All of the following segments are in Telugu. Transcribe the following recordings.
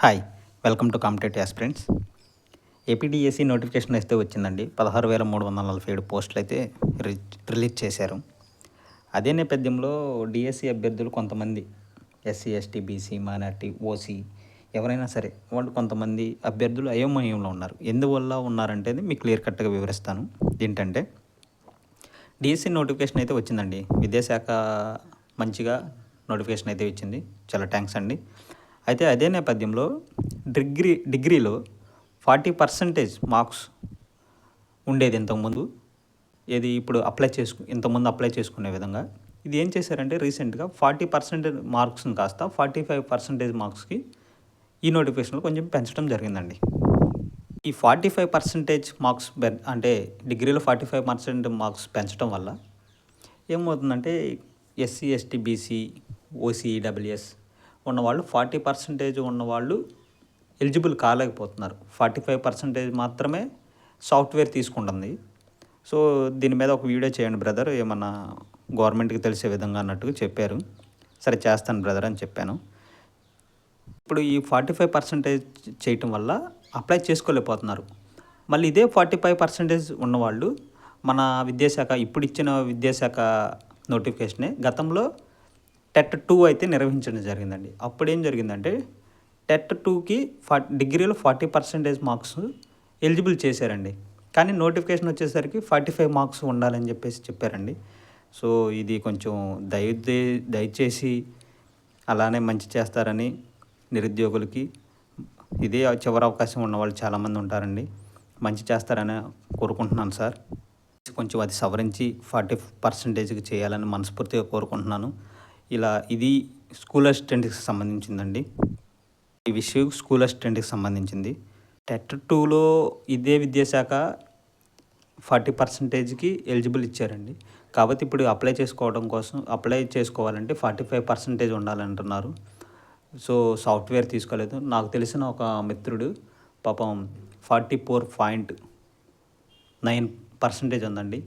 Hi, welcome to competitive aspirants. APDSC notification అయితే వచ్చిందండి. 16,347 పోస్టులు అయితే రిలీజ్ చేశారు. అదే నేపథ్యంలో డిఎస్సి అభ్యర్థులు కొంతమంది SC, ST, BC, minority, OC ఎవరైనా సరే వాళ్ళు కొంతమంది అభ్యర్థులు అయోమయంలో ఉన్నారు. ఎందువల్ల ఉన్నారంటే మీకు క్లియర్ కట్గా వివరిస్తాను. ఏంటంటే డిఎస్సి నోటిఫికేషన్ అయితే వచ్చిందండి. విద్యాశాఖ మంచిగా నోటిఫికేషన్ అయితే ఇచ్చింది. చాలా థ్యాంక్స్ అండి. అయితే అదే నేపథ్యంలో డిగ్రీలో 40% మార్క్స్ ఉండేది ఇంతకుముందు. ఇప్పుడు ఇంతకుముందు అప్లై చేసుకునే విధంగా ఇది ఏం చేశారంటే రీసెంట్గా 40% మార్క్స్ని కాస్త 45% మార్క్స్కి ఈ నోటిఫికేషన్లో కొంచెం పెంచడం జరిగిందండి. ఈ 45% మార్క్స్ అంటే డిగ్రీలో 45% మార్క్స్ పెంచడం వల్ల ఏమవుతుందంటే SC, ST, BC, OC, EWS ఉన్నవాళ్ళు 40% ఉన్నవాళ్ళు ఎలిజిబుల్ కాలేకపోతున్నారు. 45% మాత్రమే సాఫ్ట్వేర్ తీసుకుంటుంది. సో దీని మీద ఒక వీడియో చేయండి బ్రదర్, ఏమన్నా గవర్నమెంట్కి తెలిసే విధంగా అన్నట్టుగా చెప్పారు. సరే చేస్తాను బ్రదర్ అని చెప్పాను. ఇప్పుడు ఈ 45% చేయటం వల్ల అప్లై చేసుకోలేకపోతున్నారు. మళ్ళీ ఇదే 45% ఉన్నవాళ్ళు మన విద్యాశాఖ ఇప్పుడు ఇచ్చిన విద్యాశాఖ నోటిఫికేషనే గతంలో టెట్ 2 అయితే నిర్వహించడం జరిగిందండి. అప్పుడు ఏం జరిగిందంటే టెట్ 2కి డిగ్రీలో 40% మార్క్స్ ఎలిజిబుల్ చేశారండి. కానీ నోటిఫికేషన్ వచ్చేసరికి 45 మార్క్స్ ఉండాలని చెప్పారండి. సో ఇది కొంచెం దయచేసి అలానే మంచి చేస్తారని నిరుద్యోగులకి ఇదే చివరి అవకాశం ఉన్నవాళ్ళు చాలామంది ఉంటారండి. మంచి చేస్తారని కోరుకుంటున్నాను సార్. కొంచెం అది సవరించి 40%కి చేయాలని మనస్ఫూర్తిగా కోరుకుంటున్నాను. ఇది స్కూల్ అసిస్టెంట్కి సంబంధించిందండి. ఈ విషయం స్కూల్ అసిస్టెంట్కి సంబంధించింది. టెట్ 2లో ఇదే విద్యాశాఖ 40%కి ఎలిజిబుల్ ఇచ్చారండి. కాబట్టి ఇప్పుడు అప్లై చేసుకోవాలంటే 45% ఉండాలంటున్నారు. సో సాఫ్ట్వేర్ తీసుకోలేదు. నాకు తెలిసిన ఒక మిత్రుడు పాపం 44.9% ఉందండి.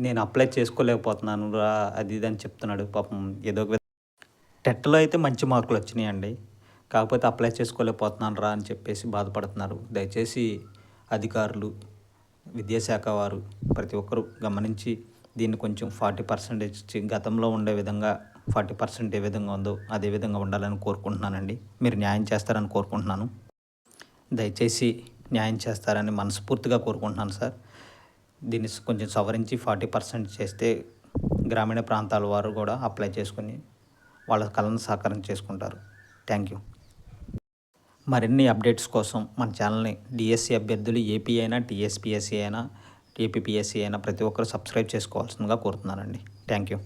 నేను అప్లై చేసుకోలేకపోతున్నాను రా అది ఇది అని చెప్తున్నాడు. పాపం ఏదో ఒక టెట్లో అయితే మంచి మార్కులు వచ్చినాయండి. కాకపోతే అప్లై చేసుకోలేకపోతున్నాను రా అని చెప్పేసి బాధపడుతున్నారు. దయచేసి అధికారులు, విద్యాశాఖ వారు ప్రతి ఒక్కరూ గమనించి దీన్ని కొంచెం 40% గతంలో ఉండే విధంగా 40% ఏ విధంగా ఉందో అదే విధంగా ఉండాలని కోరుకుంటున్నానండి. మీరు న్యాయం చేస్తారని కోరుకుంటున్నాను. దయచేసి న్యాయం చేస్తారని మనస్ఫూర్తిగా కోరుకుంటున్నాను సార్. దీన్ని కొంచెం సవరించి 40% చేస్తే గ్రామీణ ప్రాంతాల వారు కూడా అప్లై చేసుకుని వాళ్ళ కళను సాకారం చేసుకుంటారు. Thank you. మరిన్ని అప్డేట్స్ కోసం మన ఛానల్ని డిఎస్సి అభ్యర్థులు ఏపీ అయినా, టీఎస్పీఎస్సీ అయినా, ఏపీపీఎస్సీ అయినా ప్రతి ఒక్కరు సబ్స్క్రైబ్ చేసుకోవాల్సిందిగా కోరుతున్నానండి. Thank you.